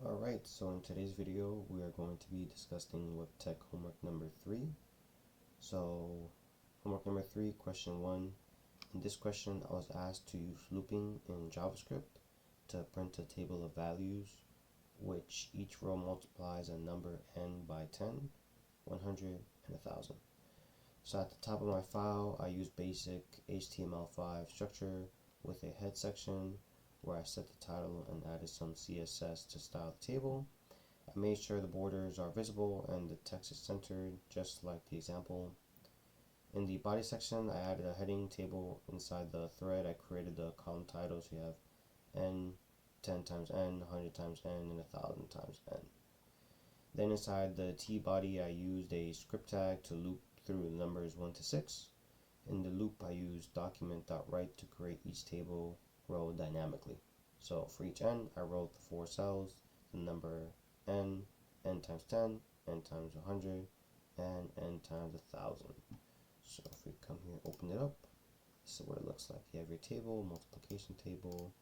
Alright, so in today's video we are going to be discussing Webtech Homework number 3. So, homework number 3, question 1. In this question I was asked to use looping in JavaScript to print a table of values which each row multiplies a number n by 10, 100, and 1000. So at the top of my file I use basic HTML5 structure with a head section where I set the title and added some CSS to style the table. I made sure the borders are visible and the text is centered, just like the example. In the body section, I added a heading table inside the thread. I created the column titles. You have n, 10 times n, 100 times n, and 1000 times n. Then inside the T body, I used a script tag to loop through the numbers 1 to 6. In the loop, I used document.write to create each table row dynamically. So for each n, I wrote the 4 cells, the number n, n times 10, n times 100, and n times 1000. So if we come here, open it up, this is what it looks like. You have your table, multiplication table,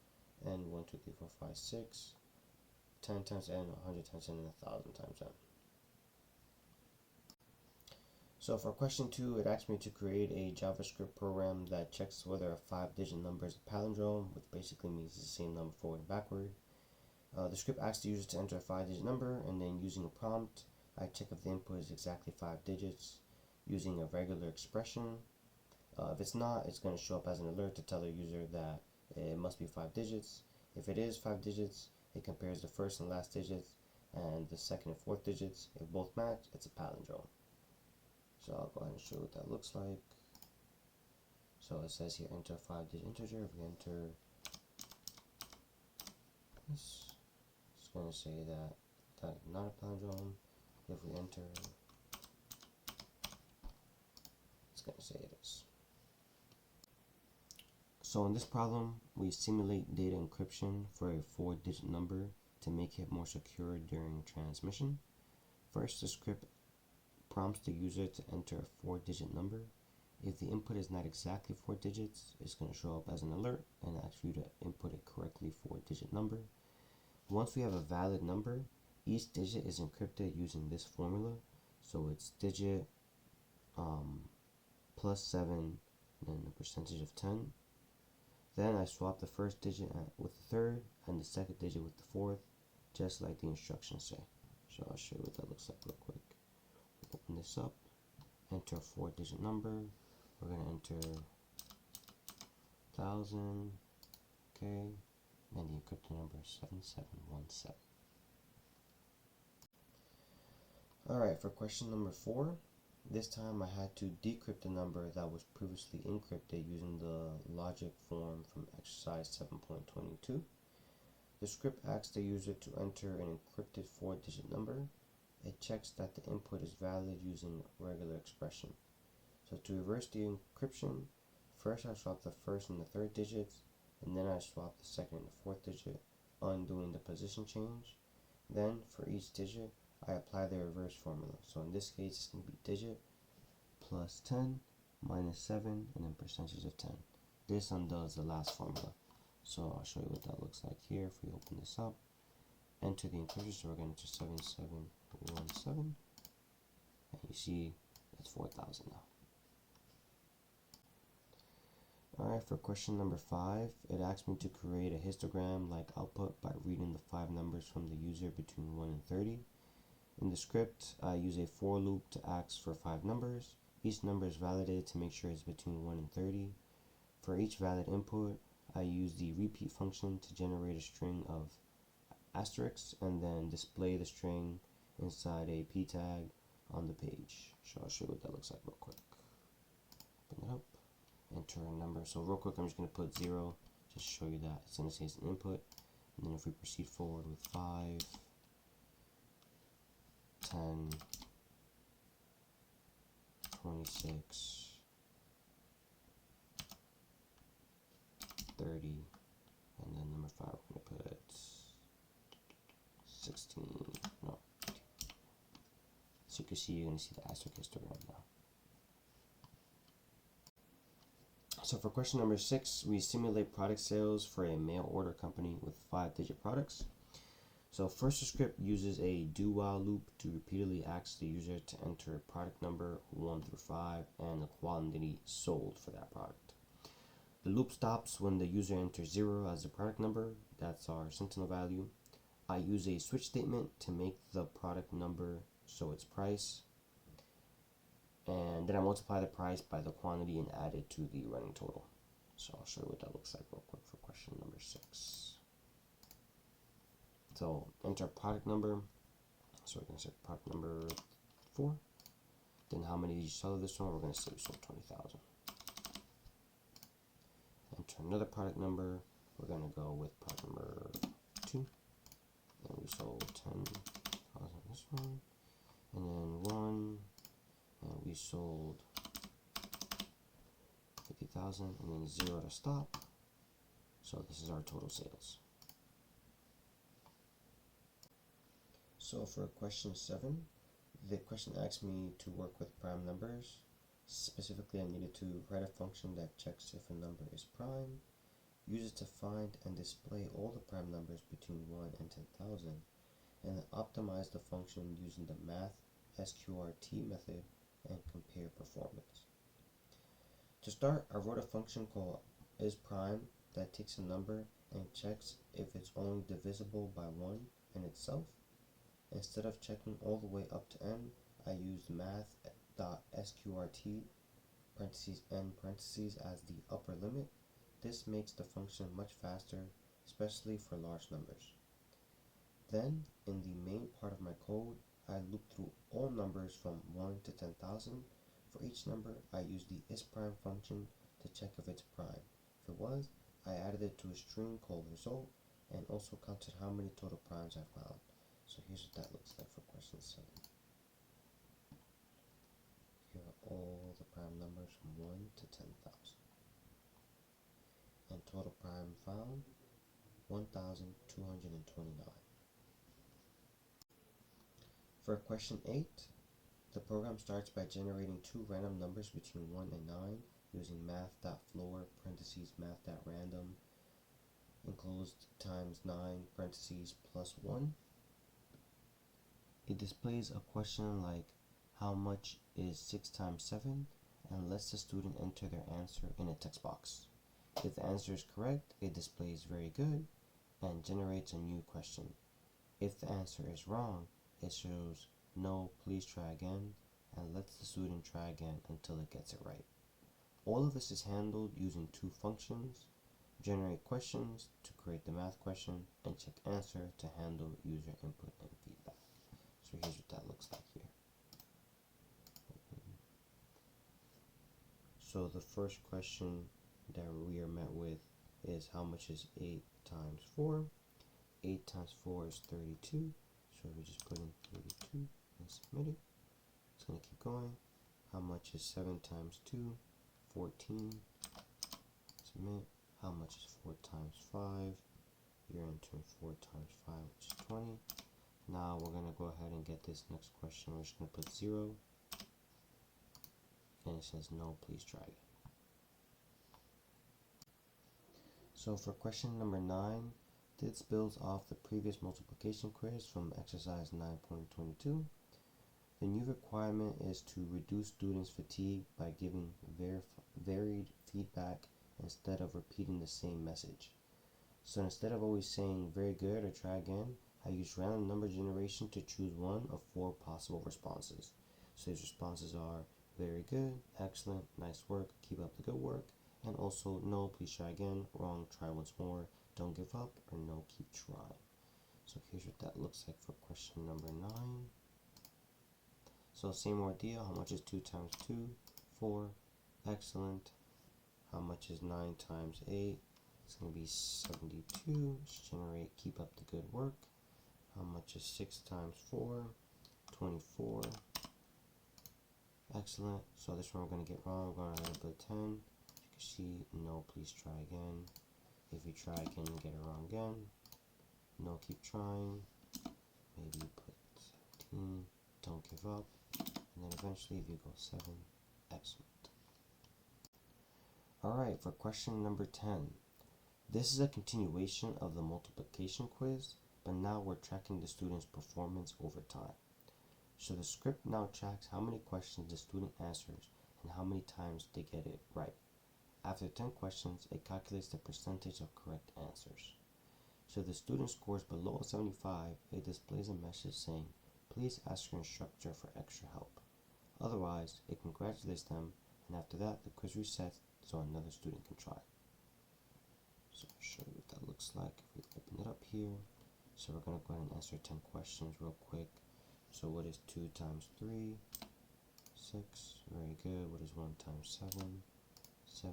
n, 1, 2, 3, 4, 5, 6, 10 times n, 100 times n, and 1000 times n. So for question 2, it asked me to create a JavaScript program that checks whether a 5-digit number is a palindrome, which basically means it's the same number forward and backward. The script asks the user to enter a 5-digit number, and then using a prompt, I check if the input is exactly 5 digits using a regular expression. If it's not, it's going to show up as an alert to tell the user that it must be 5 digits. If it is 5 digits, it compares the first and last digits and the second and fourth digits. If both match, it's a palindrome. So I'll go ahead and show you what that looks like. So it says here enter a 5-digit integer. If we enter this, it's going to say that that's not a palindrome. If we enter, it's going to say it is. So in this problem, we simulate data encryption for a 4-digit number to make it more secure during transmission. First, the script prompts the user to enter a 4-digit number. If the input is not exactly 4 digits, it's going to show up as an alert and ask you to input a correctly 4-digit number. Once we have a valid number, each digit is encrypted using this formula. So it's digit plus 7 and then the percentage of 10. Then I swap the first digit with the third and the second digit with the fourth, just like the instructions say. So I'll show you what that looks like real quick. Open this up, enter a 4-digit number. We're going to enter 1000, okay, and the encrypted number is 7717. Alright, for question number 4, this time I had to decrypt a number that was previously encrypted using the logic form from exercise 7.22. The script asks the user to enter an encrypted 4-digit number. It checks that the input is valid using regular expression. So to reverse the encryption, first I swap the first and the third digits, and then I swap the second and the fourth digit, undoing the position change. Then for each digit, I apply the reverse formula. So in this case, it's going to be digit plus 10 minus 7 and then percentage of 10. This undoes the last formula. So I'll show you what that looks like here. If we open this up, enter the encryption, so we're going to enter 7717, and you see it's 4000 now. Alright, for question number 5, it asks me to create a histogram-like output by reading the 5 numbers from the user between 1 and 30. In the script, I use a for loop to ask for 5 numbers. Each number is validated to make sure it's between 1 and 30. For each valid input, I use the repeat function to generate a string of asterisks and then display the string inside a p tag on the page. So I'll show you what that looks like real quick. Open it up, enter a number. So real quick, I'm just going to put 0 just to show you that it's going to say it's an input. And then if we proceed forward with 5, 10, 26, 30, and then number 5 we're going to put 16, no. So you can see, you're going to see the asterisk histogram now. So for question number 6, we simulate product sales for a mail order company with 5-digit products. So first, the script uses a do-while loop to repeatedly ask the user to enter a product number 1 through 5 and the quantity sold for that product. The loop stops when the user enters 0 as the product number. That's our sentinel value. I use a switch statement to make the product number so its price. And then I multiply the price by the quantity and add it to the running total. So I'll show you what that looks like real quick for question number 6. So enter product number. So we're going to say product number 4. Then how many did you sell of this one? We're going to say we sold 20,000. Enter another product number. We're going to go with product number 2. And we sold 10,000 this one. And then 1. And we sold 50,000. And then 0 to stop. So this is our total sales. So for question 7, the question asked me to work with prime numbers. Specifically, I needed to write a function that checks if a number is prime, use it to find and display all the prime numbers between 1 and 10,000, and then optimize the function using the math sqrt method and compare performance. To start, I wrote a function called isPrime that takes a number and checks if it's only divisible by 1 in itself. Instead of checking all the way up to n, I used math.sqrt parentheses n parentheses as the upper limit. This makes the function much faster, especially for large numbers. Then, in the main part of my code, I loop through all numbers from 1 to 10,000. For each number, I used the isPrime function to check if it's prime. If it was, I added it to a string called result and also counted how many total primes I found. So here's what that looks like for question 7. Here are all the prime numbers from 1 to 10,000. And total prime found, 1,229. For question 8, the program starts by generating 2 random numbers between 1 and 9 using math.floor parentheses math.random enclosed times 9 parentheses plus 1. It displays a question like how much is 6 times 7 and lets the student enter their answer in a text box. If the answer is correct, it displays very good and generates a new question. If the answer is wrong, it shows no, please try again, and lets the student try again until it gets it right. All of this is handled using 2 functions: generate questions to create the math question, and check answer to handle user input and feedback. So here's what that looks like here. So the first question that we are met with is how much is 8 times 4? 8 times 4 is 32. So we just put in 32 and submit it. It's going to keep going. How much is 7 times 2? 14. Submit. How much is 4 times 5? You're entering 4 times 5, which is 20. Now we're going to go ahead and get this next question. We're just going to put 0. And it says no, please try again. So for question number 9, this builds off the previous multiplication quiz from exercise 9.22. The new requirement is to reduce students' fatigue by giving varied feedback instead of repeating the same message. So instead of always saying very good or try again, I use random number generation to choose one of 4 possible responses. So these responses are very good, excellent, nice work, keep up the good work, and also no, please try again, wrong, try once more, don't give up, or no, keep trying. So here's what that looks like for question number 9. So same ordeal, how much is 2 times 2? 4, excellent. How much is 9 times 8? It's going to be 72. Let's generate, keep up the good work. How much is 6 times 4? 24. Excellent. So this one we're going to get wrong. We're going to put 10. You can see, no, please try again. If you try again, you get it wrong again. No, keep trying. Maybe put 17. Don't give up. And then eventually, if you go 7, excellent. Alright, for question number 10. This is a continuation of the multiplication quiz, but now we're tracking the student's performance over time. So the script now tracks how many questions the student answers and how many times they get it right. After 10 questions, it calculates the percentage of correct answers. So if the student scores below 75, it displays a message saying, please ask your instructor for extra help. Otherwise, it congratulates them, and after that, the quiz resets so another student can try. So I'll show you what that looks like if we open it up here. So we're going to go ahead and answer 10 questions real quick. So what is 2 times 3? 6. Very good. What is 1 times 7? 7.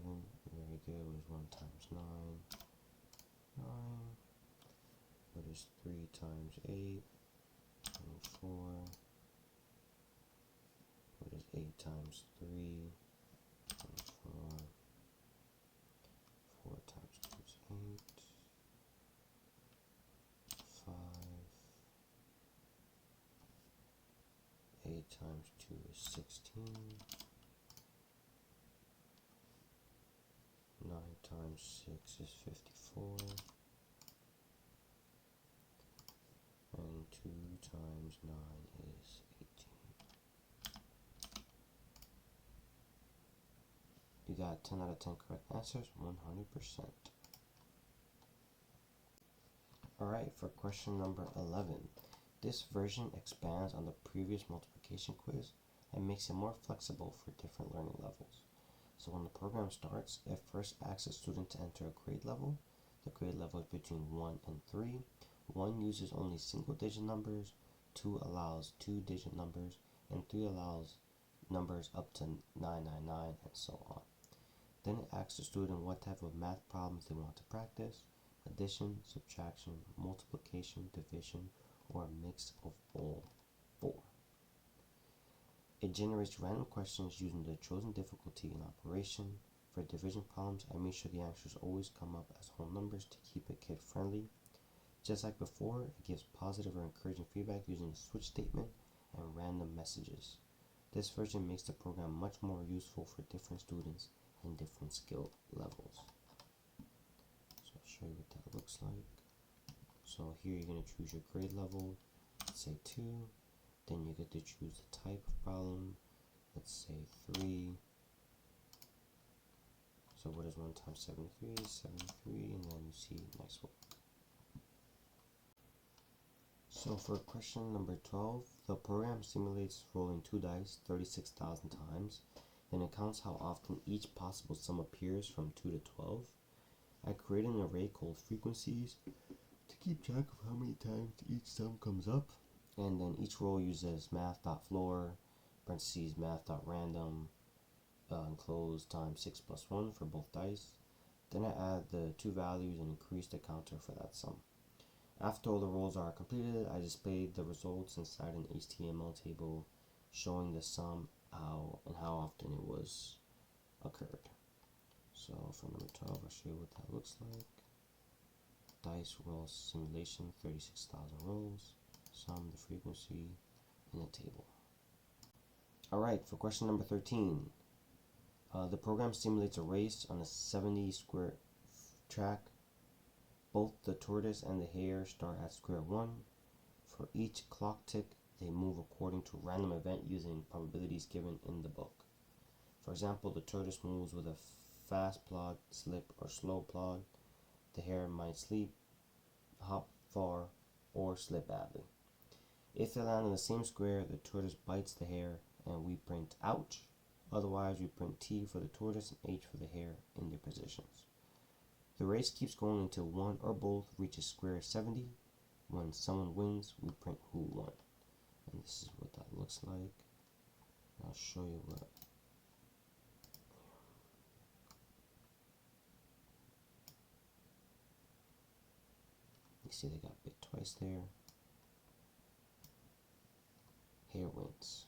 Very good. What is 1 times 9? 9. What is 3 times 8? 24. What is 8 times 3? 24. 4 times 2 is 8. 5. 8 times 2 is 16. 9 times 6 is 54. And 2 times 9 is 18. You got 10 out of 10 correct answers, 100%. Alright, for question number 11. This version expands on the previous multiplication quiz and makes it more flexible for different learning levels. So when the program starts, it first asks a student to enter a grade level. The grade level is between 1 and 3. 1 uses only single-digit numbers, 2 allows 2-digit numbers, and 3 allows numbers up to 999, and so on. Then it asks the student what type of math problems they want to practice: addition, subtraction, multiplication, division, or a mix of all 4. It generates random questions using the chosen difficulty in operation. For division problems, I make sure the answers always come up as whole numbers to keep it kid-friendly. Just like before, it gives positive or encouraging feedback using a switch statement and random messages. This version makes the program much more useful for different students and different skill levels. So I'll show you what that looks like. So here you're going to choose your grade level, let's say 2. Then you get to choose the type of problem, let's say 3. So what is 1 times 73? 73, and then you see next one. So for question number 12, the program simulates rolling 2 dice 36,000 times, and it counts how often each possible sum appears from 2 to 12. I created an array called frequencies to keep track of how many times each sum comes up, and then each roll uses math.floor, parentheses math.random, enclosed times 6 plus 1 for both dice. Then I add the 2 values and increase the counter for that sum. After all the rolls are completed, I displayed the results inside an HTML table showing the sum and how often it was occurred. So for number 12, I'll show you what that looks like. Dice roll simulation, 36,000 rolls, sum, the frequency, in the table. Alright, for question number 13. The program simulates a race on a 70 square track. Both the tortoise and the hare start at square 1. For each clock tick, they move according to a random event using probabilities given in the book. For example, the tortoise moves with a fast plod, slip, or slow plod. The hare might sleep, hop far, or slip badly. If they land on the same square, the tortoise bites the hare and we print ouch. Otherwise, we print T for the tortoise and H for the hare in their positions. The race keeps going until one or both reaches square 70. When someone wins, we print who won. And this is what that looks like. I'll show you what. You see they got bit twice there. Hare wins.